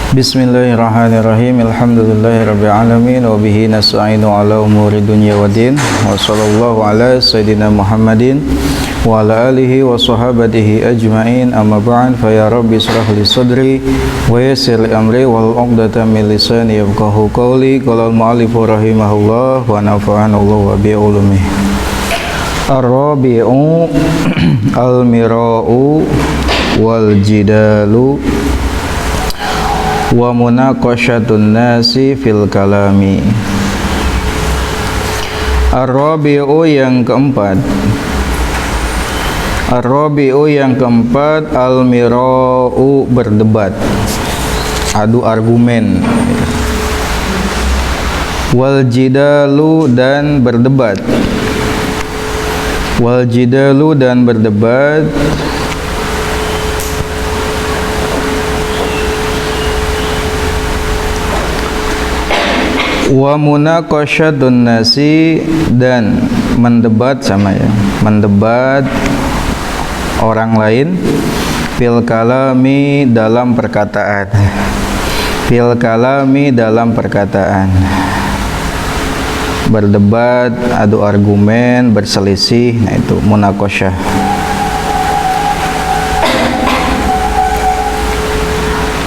Bismillahirrahmanirrahim. Alhamdulillahirabbil alamin wa bihi nasta'inu ala umuri dunya waddin. Wa sallallahu ala sayidina Muhammadin wa ala alihi wa sahabatihi ajmain. Amma ba'd, fa ya rabbi israh li sadri wa yassir li amri wal 'uqdatam min lisani yafqahu qawli. Qala al-mu'allif rahimahullah wa nafa'ana Allah wa bi ulumihi. Ar-rabi'u al-mira'u wal jidalu wa munaqashatun nasi fil kalami. Ar-rabi'u yang keempat. Ar-rabi'u yang keempat, al-mira'u berdebat, adu argumen. Wal jidalu dan berdebat. Wal jidalu dan berdebat. Wa munaqashatun nasi dan mendebat sama ya, mendebat orang lain fil kalami dalam perkataan. Fil kalami dalam perkataan. Berdebat, adu argumen, berselisih, nah itu munaqasyah.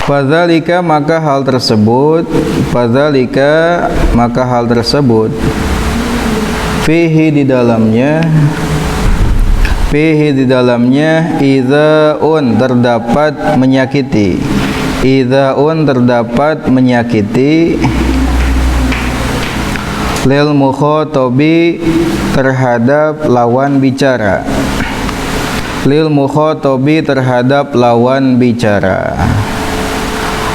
Fadzalika maka hal tersebut, fadzalika maka hal tersebut, fihi di dalamnya, fihi di dalamnya, idzaun terdapat menyakiti, idzaun terdapat menyakiti, lil mukhatabi terhadap lawan bicara, lil mukhatabi terhadap lawan bicara.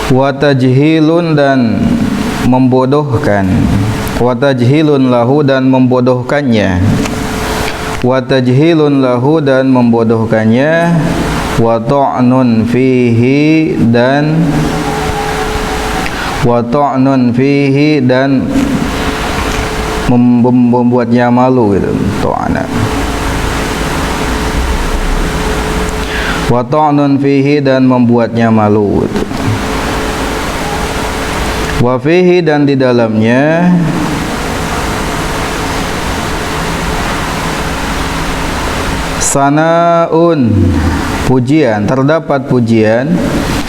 Wa tajhilun dan membodohkan, wa tajhilun lahu dan membodohkannya, wa tajhilun lahu dan membodohkannya, wa ta'nun fihi dan wa ta'nun fihi dan membuatnya malu gitu, ta'na. Wa ta'nun fihi dan membuatnya malu gitu. Wa fihi dan di dalamnya, sana'un pujian, terdapat pujian,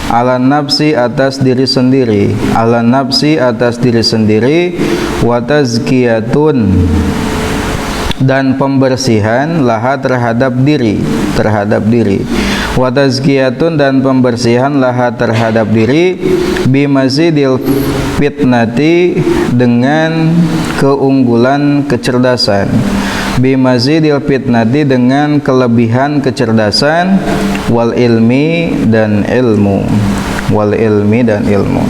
ala nafsi atas diri sendiri, ala nafsi atas diri sendiri, wa tazkiyatun dan pembersihan, laha terhadap diri, terhadap diri, wa tazkiyatun dan pembersihan, laha terhadap diri, bimazidil fitnati dengan keunggulan kecerdasan, bimazidil fitnati dengan kelebihan kecerdasan, wal ilmi dan ilmu, wal ilmi dan ilmu.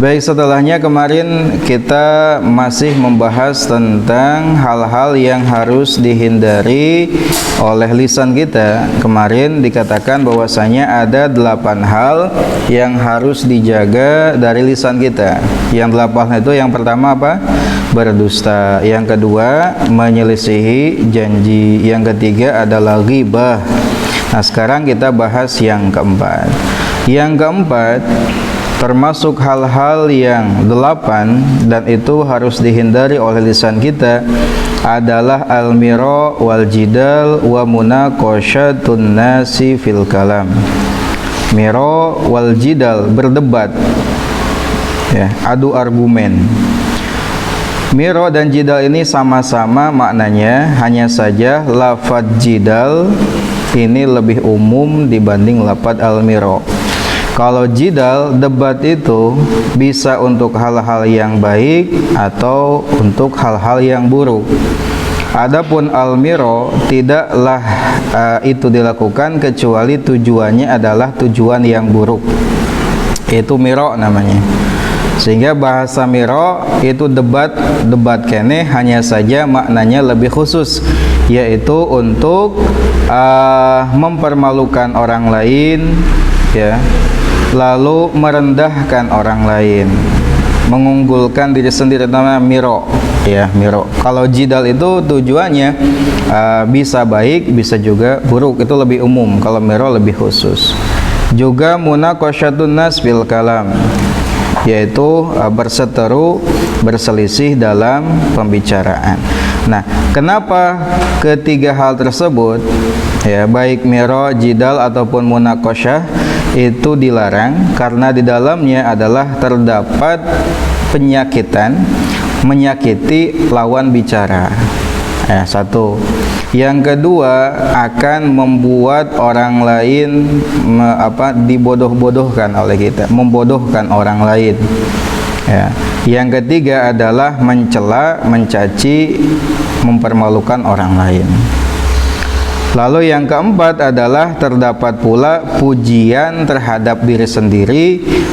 Baik, setelahnya kemarin kita masih membahas tentang hal-hal yang harus dihindari oleh lisan kita. Kemarin dikatakan bahwasanya ada 8 hal yang harus dijaga dari lisan kita. Yang 8 itu, yang pertama apa? Berdusta. Yang kedua, menyelisihi janji. Yang ketiga adalah ghibah. Nah, sekarang kita bahas yang keempat. Yang keempat, termasuk hal-hal yang 8 dan itu harus dihindari oleh lisan kita adalah al-mira wal jidal wa munaqashatun nasi fil kalam. Mira wal jidal berdebat ya, adu argumen. Mira dan jidal ini sama-sama maknanya, hanya saja lafaz jidal ini lebih umum dibanding lafaz al-mira. Kalau jidal, debat itu bisa untuk hal-hal yang baik atau untuk hal-hal yang buruk. Adapun al-mira tidaklah itu dilakukan kecuali tujuannya adalah tujuan yang buruk. Itu mira namanya. Sehingga bahasa mira itu debat, debat kene hanya saja maknanya lebih khusus, yaitu untuk mempermalukan orang lain ya, lalu merendahkan orang lain, mengunggulkan diri sendiri, namanya miro ya, miro. Kalau jidal itu tujuannya bisa baik bisa juga buruk, itu lebih umum. Kalau miro lebih khusus. Juga munaqasyatun nas fil kalam, yaitu berseteru, berselisih dalam pembicaraan. Nah, kenapa ketiga hal tersebut, ya, baik miro, jidal ataupun munaqasyah itu dilarang? Karena di dalamnya adalah terdapat penyakitan, menyakiti lawan bicara. Ya, satu. Yang kedua, akan membuat orang lain dibodoh-bodohkan oleh kita, membodohkan orang lain. Ya. Yang ketiga adalah mencela, mencaci, mempermalukan orang lain. Lalu yang keempat adalah terdapat pula pujian terhadap diri sendiri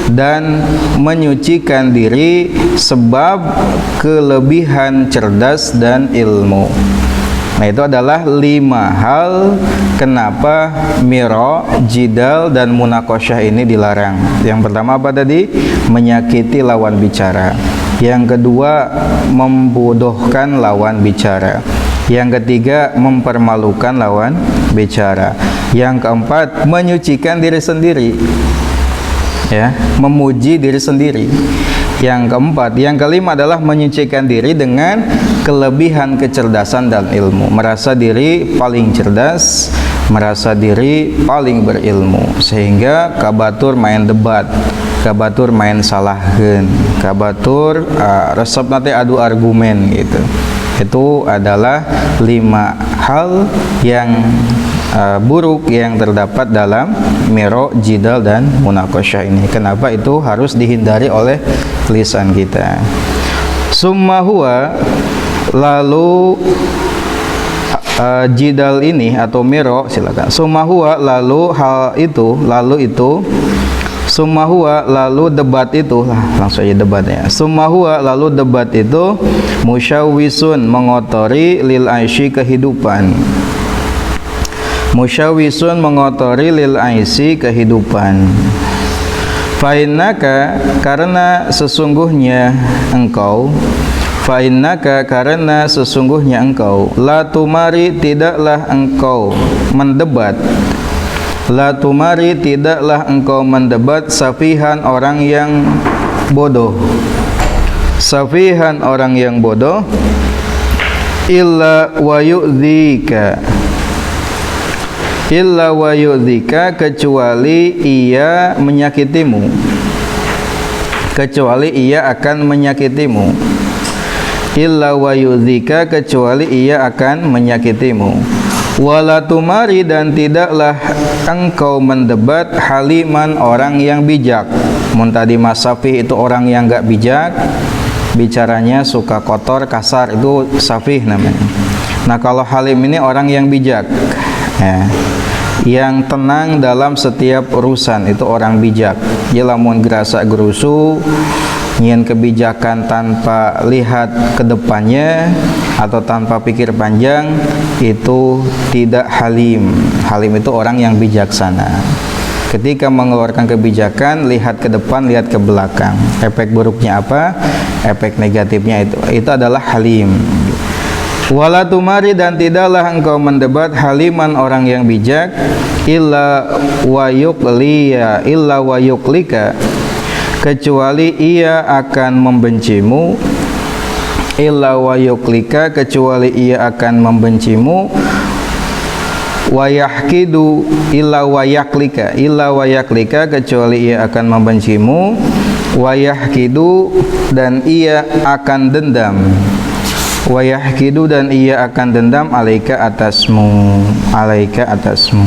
dan menyucikan diri sebab kelebihan cerdas dan ilmu. Nah, itu adalah 5 hal kenapa miro, jidal, dan munaqasyah ini dilarang. Yang pertama apa tadi? Menyakiti lawan bicara. Yang kedua, membodohkan lawan bicara. Yang ketiga, mempermalukan lawan bicara. Yang keempat, menyucikan diri sendiri, ya, memuji diri sendiri. Yang keempat, yang kelima adalah menyucikan diri dengan kelebihan kecerdasan dan ilmu, merasa diri paling cerdas, merasa diri paling berilmu, sehingga kabatur main debat, kabatur main salahkeun, kabatur resep nanti adu argumen gitu. Itu adalah 5 hal yang buruk yang terdapat dalam miro, jidal, dan munaqasyah ini. Kenapa itu harus dihindari oleh lisan kita? Summa huwa, lalu jidal ini atau miro, silakan. Summa huwa, lalu hal itu, lalu itu. Summa huwa, lalu debat itu, langsung aja debatnya. Summa huwa, lalu debat itu musyawwisun, mengotori lil aishi, kehidupan. Musyawwisun, mengotori lil aisi, kehidupan. Fa'innaka, karena sesungguhnya engkau, fa'innaka, karena sesungguhnya engkau, la tumari, tidaklah engkau mendebat, la tumari, tidaklah engkau mendebat, safihan, orang yang bodoh, safihan, orang yang bodoh, illa wa yu'dzika, illa wa yu'dzika, kecuali ia menyakitimu, kecuali ia akan menyakitimu, illa wa yu'dzika, kecuali ia akan menyakitimu. Wala tumari, dan tidaklah engkau mendebat haliman, orang yang bijak. Mun tadi Mas Safih itu orang yang enggak bijak, bicaranya suka kotor, kasar, itu safih namanya. Nah, kalau halim ini orang yang bijak, ya, yang tenang dalam setiap urusan, itu orang bijak. Dia lamun gerasa gerusu, nyian kebijakan tanpa lihat ke depannya atau tanpa pikir panjang, itu tidak halim. Halim itu orang yang bijaksana. Ketika mengeluarkan kebijakan, lihat ke depan, lihat ke belakang. Efek buruknya apa? Efek negatifnya itu adalah halim. Wala tumari, dan tidaklah engkau mendebat haliman, orang yang bijak, illa wa yuqliya, illa wa yuqlika, kecuali ia akan membencimu, illa wa yuqlika, kecuali ia akan membencimu, wa yahkidu, illa wa yaklika, illa wa yaklika, kecuali ia akan membencimu, wa yahkidu, dan ia akan dendam, wa yahkidu, dan ia akan dendam, alaika, atasmu, alaika, atasmu.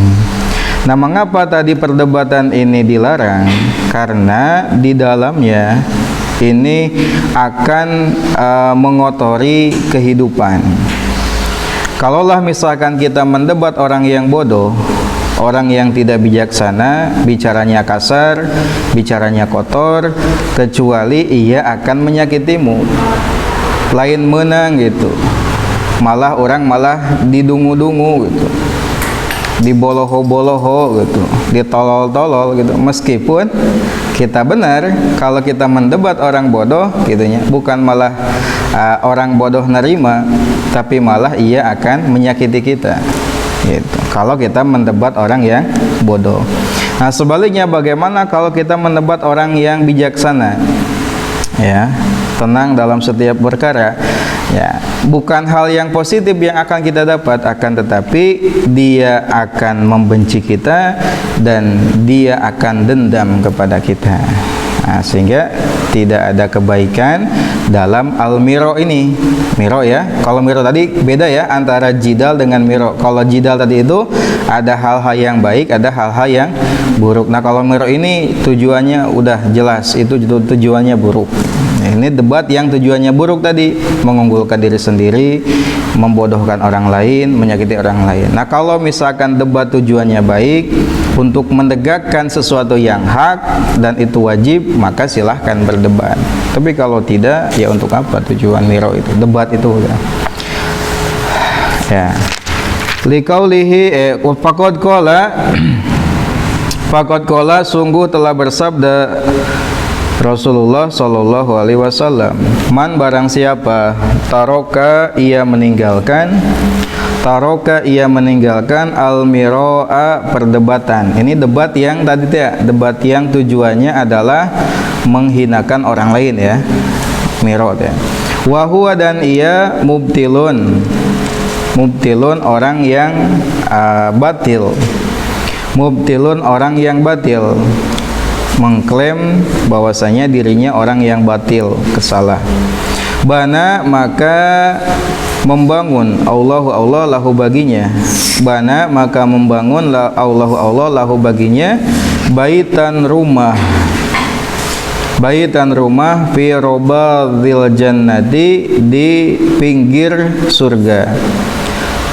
Nah, mengapa tadi perdebatan ini dilarang? Karena di dalamnya ini akan mengotori kehidupan. Kalaulah misalkan kita mendebat orang yang bodoh, orang yang tidak bijaksana, bicaranya kasar, bicaranya kotor, kecuali ia akan menyakitimu, lain menang gitu, malah orang malah didungu-dungu gitu, diboloho-boloho gitu, ditolol-tolol gitu. Meskipun kita benar, kalau kita mendebat orang bodoh gitunya, bukan malah orang bodoh nerima, tapi malah ia akan menyakiti kita gitu, kalau kita mendebat orang yang bodoh. Nah, sebaliknya bagaimana kalau kita mendebat orang yang bijaksana? Ya, tenang dalam setiap perkara. Ya, bukan hal yang positif yang akan kita dapat, akan tetapi dia akan membenci kita dan dia akan dendam kepada kita. Nah, sehingga tidak ada kebaikan dalam al-miro ini. Miro ya, kalau miro tadi beda ya antara jidal dengan miro. Kalau jidal tadi itu ada hal-hal yang baik, ada hal-hal yang buruk. Nah, kalau miro ini tujuannya udah jelas, itu tujuannya buruk. Nah, ini debat yang tujuannya buruk tadi, mengunggulkan diri sendiri, membodohkan orang lain, menyakiti orang lain. Nah, kalau misalkan debat tujuannya baik, untuk menegakkan sesuatu yang hak dan itu wajib, maka silahkan berdebat. Tapi kalau tidak, ya untuk apa tujuan miro itu, debat itu ya. Liqaulihi faqad qala sungguh telah bersabda Rasulullah sallallahu alaihi wasallam, man barang siapa taroka ia meninggalkan al-miro'a perdebatan. Ini debat yang tadi ya, debat yang tujuannya adalah menghinakan orang lain ya. Miro ya. Wa huwa dan ia mubtilun orang yang batil. Mubtilun orang yang batil, mengklaim bahwasanya dirinya orang yang batil, kesalah. Bana maka membangun Allah lahu baginya. Bana maka membangun Allah lahu baginya baitan rumah fi robadil jannati di pinggir surga.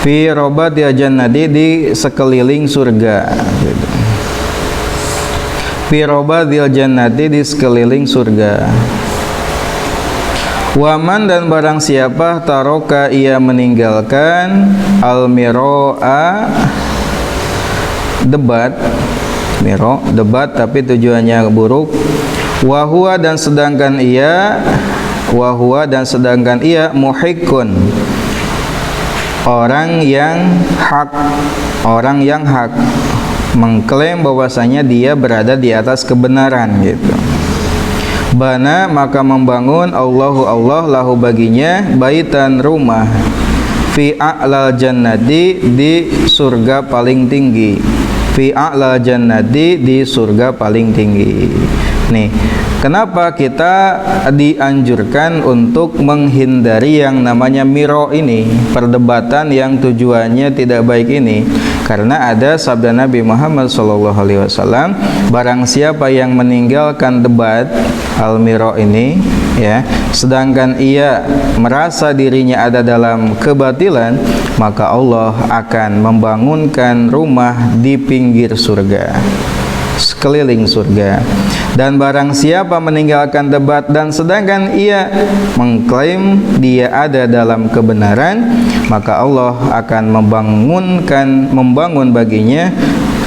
Fi robadil jannati di sekeliling surga. Fi robadil jannati di sekeliling surga. Waman dan barang siapa taroka ia meninggalkan al-miro'a debat tapi tujuannya buruk. Wahua dan sedangkan ia muhikkun orang yang hak mengklaim bahwasanya dia berada di atas kebenaran gitu. Bana maka membangun Allah lahu baginya baitan rumah fi a'lal jannati di surga paling tinggi. Fi a'lal jannati di surga paling tinggi. Nih, kenapa kita dianjurkan untuk menghindari yang namanya miro ini, perdebatan yang tujuannya tidak baik ini? Karena ada sabda Nabi Muhammad SAW, barang siapa yang meninggalkan debat al-miro ini ya, sedangkan ia merasa dirinya ada dalam kebatilan, maka Allah akan membangunkan rumah di pinggir surga, sekeliling surga. Dan barang siapa meninggalkan debat dan sedangkan ia mengklaim dia ada dalam kebenaran, maka Allah akan membangun baginya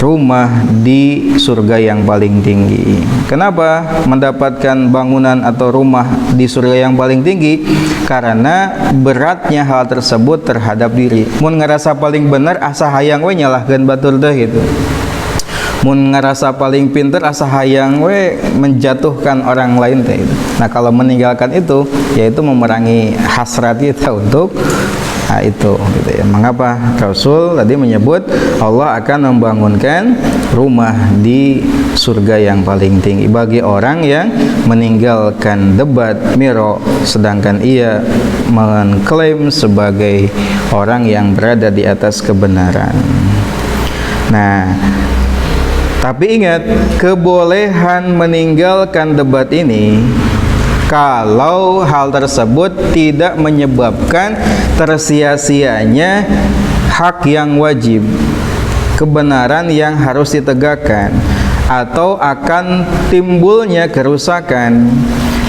rumah di surga yang paling tinggi. Kenapa mendapatkan bangunan atau rumah di surga yang paling tinggi? Karena beratnya hal tersebut terhadap diri. Mun ngerasa paling benar asa hayang we nyalahkeun batur teh gitu. Mun ngerasa paling pinter asa hayang we menjatuhkan orang lain teh. Nah, kalau meninggalkan itu yaitu memerangi hasrat kita untuk itu gitu ya. Mengapa Rasul tadi menyebut Allah akan membangunkan rumah di surga yang paling tinggi bagi orang yang meninggalkan debat miro sedangkan ia mengklaim sebagai orang yang berada di atas kebenaran. Nah, tapi ingat, kebolehan meninggalkan debat ini kalau hal tersebut tidak menyebabkan tersia-sianya hak yang wajib, kebenaran yang harus ditegakkan, atau akan timbulnya kerusakan.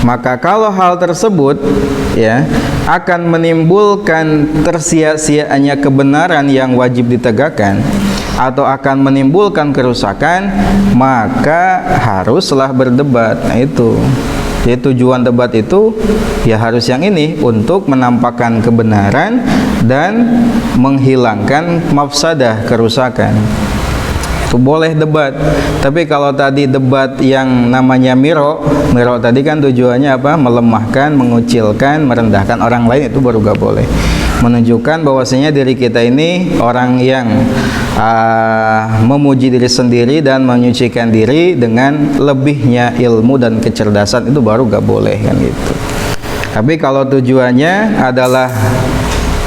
Maka kalau hal tersebut ya akan menimbulkan tersia-sianya kebenaran yang wajib ditegakkan atau akan menimbulkan kerusakan, maka haruslah berdebat. Nah itu. Jadi tujuan debat itu ya harus yang ini, untuk menampakkan kebenaran dan menghilangkan mafsadah, kerusakan. Itu boleh debat. Tapi kalau tadi debat yang namanya miro tadi kan tujuannya apa? Melemahkan, mengucilkan, merendahkan orang lain, itu baru gak boleh. Menunjukkan bahwasanya diri kita ini orang yang memuji diri sendiri dan menyucikan diri dengan lebihnya ilmu dan kecerdasan, itu baru gak boleh kan gitu. Tapi kalau tujuannya adalah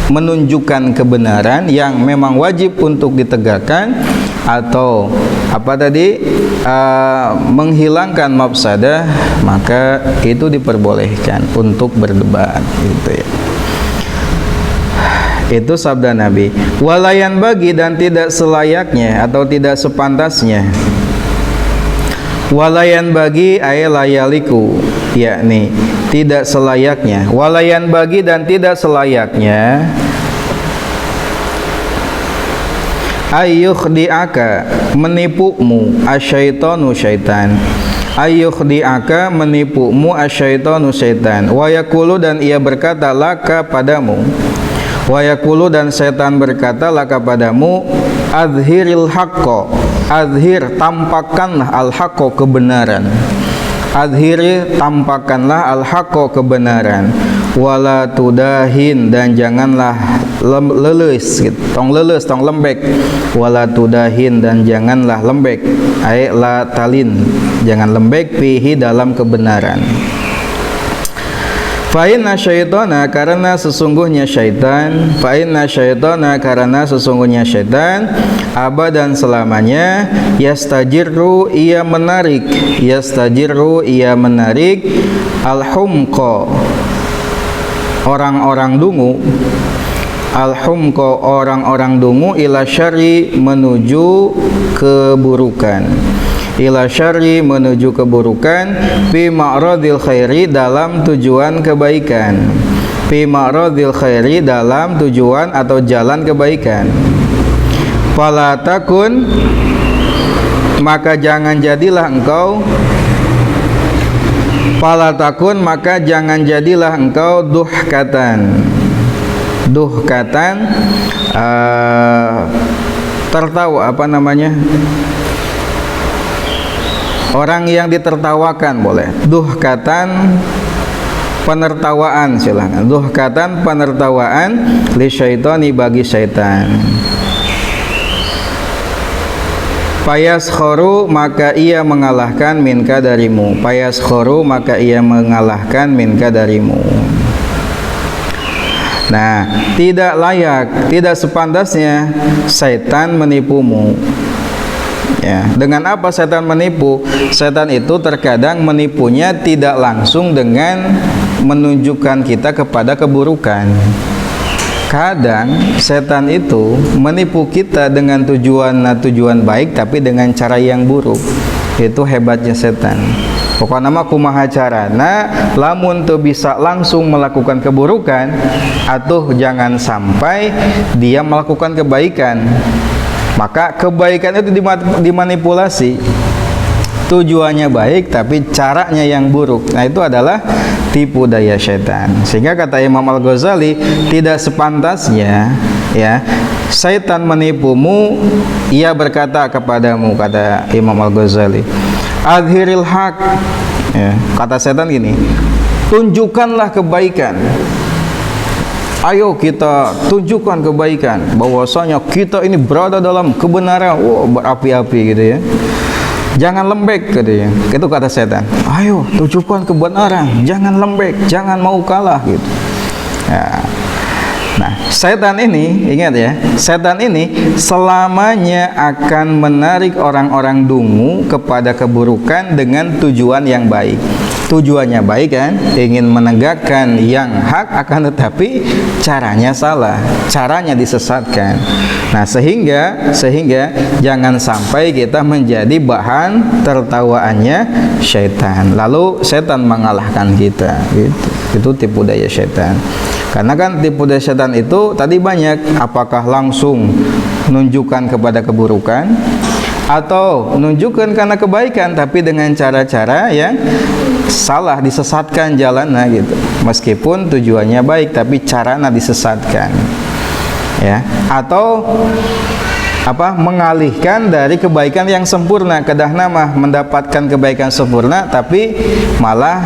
menunjukkan kebenaran yang memang wajib untuk ditegakkan, atau apa tadi, menghilangkan mafsadah, maka itu diperbolehkan untuk berdebat gitu ya. Itu sabda Nabi. Walayan bagi, dan tidak selayaknya atau tidak sepantasnya. Walayan bagi ay layaliku, yakni tidak selayaknya. Walayan bagi, dan tidak selayaknya ayyukhdi'aka, menipumu asyaitonu syaitan. Ayyukhdi'aka, menipumu asyaitonu syaitan. Wa yaqulu, dan ia berkata laka padamu. Wa yaqulu, dan setan berkata laka padamu, adhiril haqqo, adhir, tampakkanlah al-haqqo, kebenaran. Adhiri, tampakkanlah al-haqqo, kebenaran. Wala tudahin, dan janganlah leles gitu. Tong leles, tong lembek. Wala tudahin, dan janganlah lembek. Ay la talin, jangan lembek fihi, dalam kebenaran. Fa inna syaitana, karena sesungguhnya syaitan, fa inna syaitana, karena sesungguhnya syaitan, abadan selamanya, yastajirru, ia menarik, yastajirru, ia menarik, al-humqa, orang-orang dungu, al-humqa, orang-orang dungu, ila syarri, menuju keburukan, ila syarri, menuju keburukan, fi ma'radil khairi, dalam tujuan kebaikan, fi ma'radil khairi, dalam tujuan atau jalan kebaikan. Fala takun, maka jangan jadilah engkau, fala takun, maka jangan jadilah engkau duhkatan, duhkatan, tertawa, apa namanya, orang yang ditertawakan, boleh. Duhkatan, penertawaan, silakan. Duhkatan, penertawaan, li syaitani, bagi syaitan. Fayaskhoru, maka ia mengalahkan minka darimu. Fayaskhoru, maka ia mengalahkan minka darimu. Nah, tidak layak, tidak sepantasnya syaitan menipumu. Ya, dengan apa setan menipu? Setan itu terkadang menipunya tidak langsung dengan menunjukkan kita kepada keburukan. Kadang setan itu menipu kita dengan tujuan baik, tapi dengan cara yang buruk. Itu hebatnya setan. Pokoknya mah kumaha carana, lamun teu bisa langsung melakukan keburukan, atuh jangan sampai dia melakukan kebaikan. Maka kebaikan itu dimanipulasi. Tujuannya baik tapi caranya yang buruk. Nah, itu adalah tipu daya setan. Sehingga kata Imam Al-Ghazali, tidak sepantasnya ya setan menipumu, ia berkata kepadamu, kata Imam Al-Ghazali, adhiril haq, ya, kata setan gini, tunjukkanlah kebaikan. Ayo kita tunjukkan kebaikan, bahwasanya kita ini berada dalam kebenaran. Berapi-api gitu ya. Jangan lembek katanya. Itu kata setan. Ayo tunjukkan kebenaran, jangan lembek, jangan mau kalah gitu. Ya. Nah, setan ini, ingat ya, setan ini selamanya akan menarik orang-orang dungu kepada keburukan dengan tujuan yang baik. Tujuannya baik kan, ingin menegakkan yang hak, akan tetapi caranya salah, caranya disesatkan. Nah, sehingga jangan sampai kita menjadi bahan tertawaannya syaitan, lalu setan mengalahkan kita gitu. Itu tipu daya syaitan. Karena kan tipu daya syaitan itu tadi banyak, apakah langsung menunjukkan kepada keburukan, atau menunjukkan karena kebaikan tapi dengan cara-cara yang salah, disesatkan jalannya gitu. Meskipun tujuannya baik tapi caranya disesatkan. Ya, atau mengalihkan dari kebaikan yang sempurna. Kedahna mah mendapatkan kebaikan sempurna, tapi malah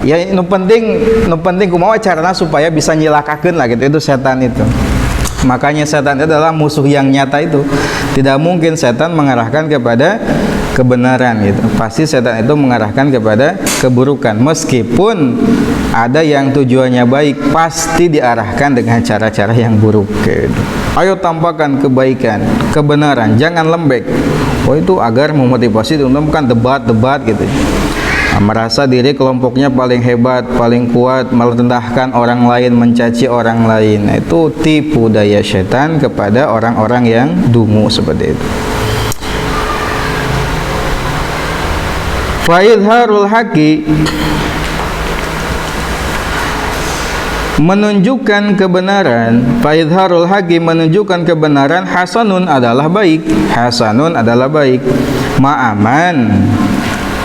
ya nu penting kumaha carana supaya bisa nyilakakeun lah gitu. Itu setan itu. Makanya setan itu adalah musuh yang nyata itu. Tidak mungkin setan mengarahkan kepada kebenaran gitu. Pasti setan itu mengarahkan kepada keburukan. Meskipun ada yang tujuannya baik, pasti diarahkan dengan cara-cara yang buruk gitu. Ayo tampakkan kebaikan, kebenaran, jangan lembek. Oh, itu agar memotivasi untuk bukan debat-debat gitu. Merasa diri kelompoknya paling hebat, paling kuat, merendahkan orang lain, mencaci orang lain. Itu tipu daya setan kepada orang-orang yang dungu seperti itu. Faidharul haqi, menunjukkan kebenaran. Faidharul haqi, menunjukkan kebenaran. Hasanun adalah baik. Hasanun adalah baik. Ma'aman,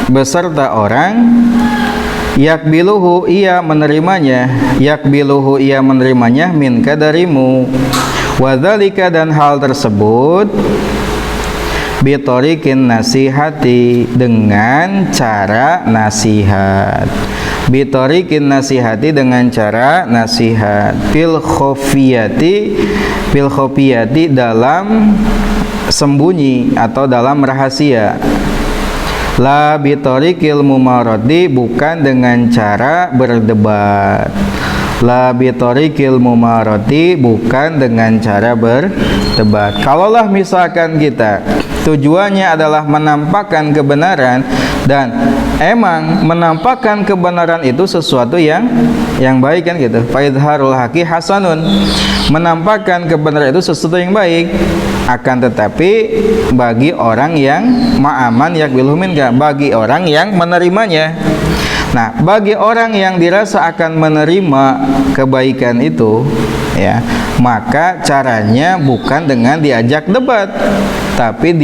beserta orang yakbiluhu, ia menerimanya, yakbiluhu, ia menerimanya, minka, darimu. Wadzalika, dan hal tersebut, bitorikin nasihati, dengan cara nasihat. Bitorikin nasihati, dengan cara nasihat. Fil khofiyati, dalam sembunyi atau dalam rahasia. La bitorikil mumarodi, bukan dengan cara berdebat. La bitorikil mumarodi, bukan dengan cara berdebat. Kalaulah misalkan kita tujuannya adalah menampakkan kebenaran, dan emang menampakkan kebenaran itu sesuatu yang baik kan gitu. Faidharul haqi hasanun, menampakkan kebenaran itu sesuatu yang baik. Akan tetapi bagi orang yang ma'aman yakbiluhu minka, bagi orang yang menerimanya. Nah, bagi orang yang dirasa akan menerima kebaikan itu, ya, maka caranya bukan dengan diajak debat, tapi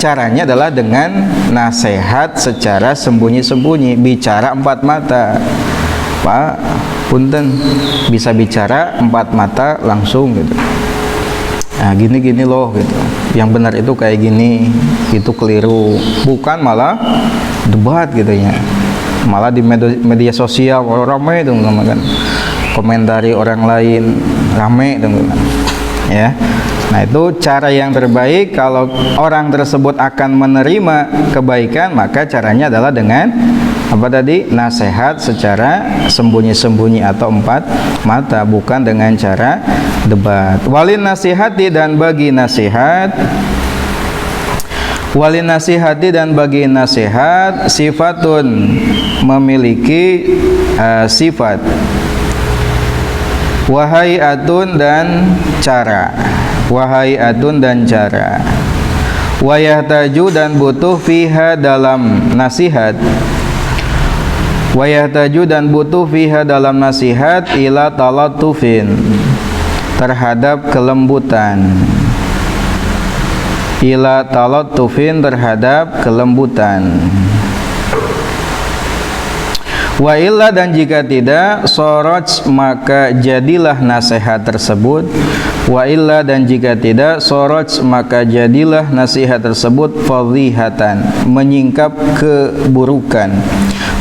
caranya adalah dengan nasihat secara sembunyi-sembunyi, bicara empat mata. Pak, punten, bisa bicara empat mata langsung gitu. Nah, gini-gini loh gitu. Yang benar itu kayak gini, itu keliru. Bukan malah debat gitu ya. Malah di media sosial ramai itu kan. Komentari orang lain ramai itu kan. Ya. Nah, itu cara yang terbaik. Kalau orang tersebut akan menerima kebaikan, maka caranya adalah dengan apa tadi? Nasihat secara sembunyi-sembunyi atau empat mata, bukan dengan cara debat. Walin nasihati, dan bagi nasihat, walin nasihati, dan bagi nasihat, sifatun, memiliki sifat, wahaiatun, dan cara, wahaiatun, dan cara, wayahtaju, dan butuh, fiha, dalam nasihat, wayahtaju, dan butuh, fiha, dalam nasihat, ila talatufin, terhadap kelembutan, ila talatufin, terhadap kelembutan. Wa illa, dan jika tidak, soroj, maka jadilah nasihat tersebut. Wa illa, dan jika tidak, soroj, maka jadilah nasihat tersebut fadhihatan, menyingkap keburukan.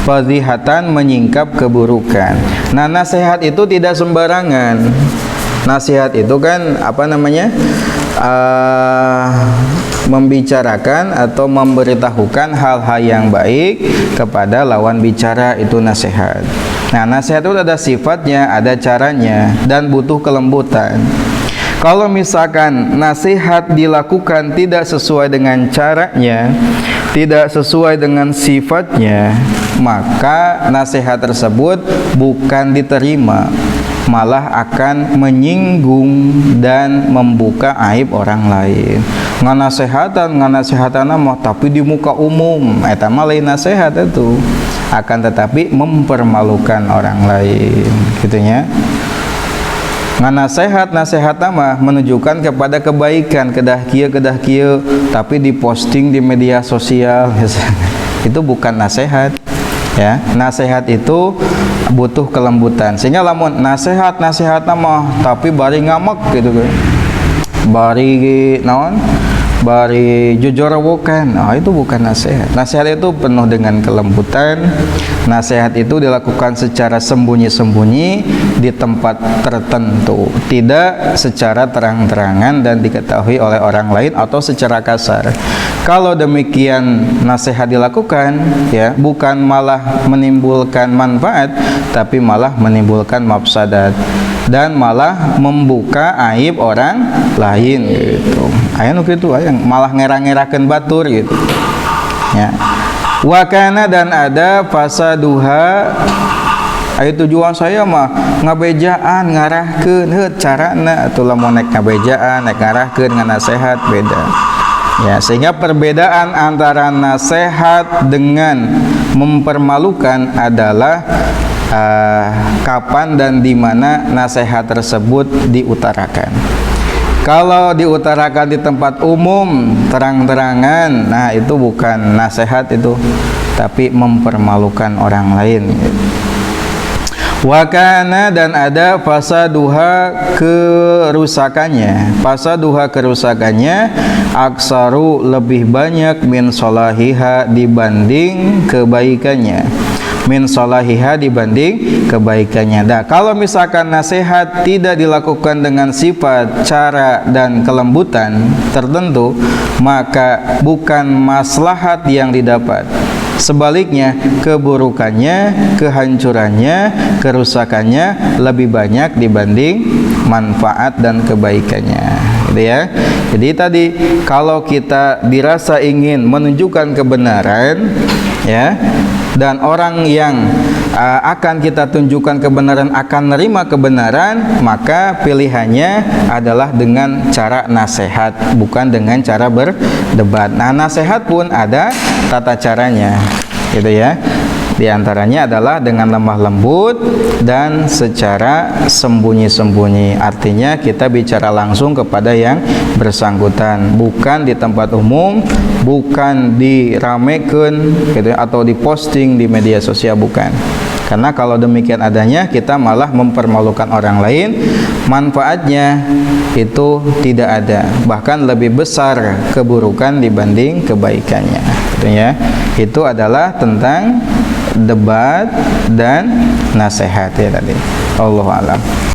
Fadhihatan, menyingkap keburukan. Nah, nasihat itu tidak sembarangan. Nasihat itu kan apa namanya? Membicarakan atau memberitahukan hal-hal yang baik kepada lawan bicara, itu nasihat. Nah, nasihat itu ada sifatnya, ada caranya, dan butuh kelembutan. Kalau misalkan nasihat dilakukan tidak sesuai dengan caranya, tidak sesuai dengan sifatnya, maka nasihat tersebut bukan diterima, malah akan menyinggung dan membuka aib orang lain. Nganasehatan mah tapi di muka umum, eta mah lain nasihat itu, akan tetapi mempermalukan orang lain, gitunya. Nasihat mah menunjukkan kepada kebaikan, kedah kieu, tapi diposting di media sosial, itu bukan nasihat. Ya, nasihat itu butuh kelembutan. Sehingga lamun nasihat mah tapi bari ngamek gitu kan. bari naon, bari jujur bukan. Itu bukan nasihat. Nasihat itu penuh dengan kelembutan. Nasihat itu dilakukan secara sembunyi-sembunyi di tempat tertentu, tidak secara terang-terangan dan diketahui oleh orang lain atau secara kasar. Kalau demikian nasihat dilakukan, ya, bukan malah menimbulkan manfaat, tapi malah menimbulkan mafsadat dan malah membuka aib orang lain gitu. Aya nu kitu, aya malah ngera-ngerakeun batur gitu. Ya. Wakana dan ada fasaduha, aya tujuan saya mah ngabejaan ngarahkeun heuh carana atuh lamun nek ngabejaan nek ngarahkeun ngan nasihat beda. Ya, sehingga perbedaan antara nasihat dengan mempermalukan adalah kapan dan di mana nasihat tersebut diutarakan. Kalau diutarakan di tempat umum terang-terangan, nah itu bukan nasihat itu, tapi mempermalukan orang lain. Wakana dan ada fasaduha kerusakannya. Fasaduha kerusakannya aksaru lebih banyak min solahiha dibanding kebaikannya. Min solahiha dibanding kebaikannya. Nah, kalau misalkan nasihat tidak dilakukan dengan sifat, cara, dan kelembutan tertentu, maka bukan maslahat yang didapat. Sebaliknya, keburukannya, kehancurannya, kerusakannya lebih banyak dibanding manfaat dan kebaikannya. Gitu ya. Jadi tadi kalau kita dirasa ingin menunjukkan kebenaran, ya, dan orang yang akan kita tunjukkan kebenaran akan menerima kebenaran, maka pilihannya adalah dengan cara nasihat, bukan dengan cara berdebat. Nah, nasihat pun ada tata caranya, gitu ya. Di antaranya adalah dengan lemah lembut dan secara sembunyi-sembunyi. Artinya kita bicara langsung kepada yang bersangkutan, bukan di tempat umum, bukan diramekeun gitu, atau diposting di media sosial, bukan. Karena kalau demikian adanya, kita malah mempermalukan orang lain. Manfaatnya itu tidak ada, bahkan lebih besar keburukan dibanding kebaikannya. Gitu ya. Itu adalah tentang debat dan nasihat ya tadi. Allahu a'lam.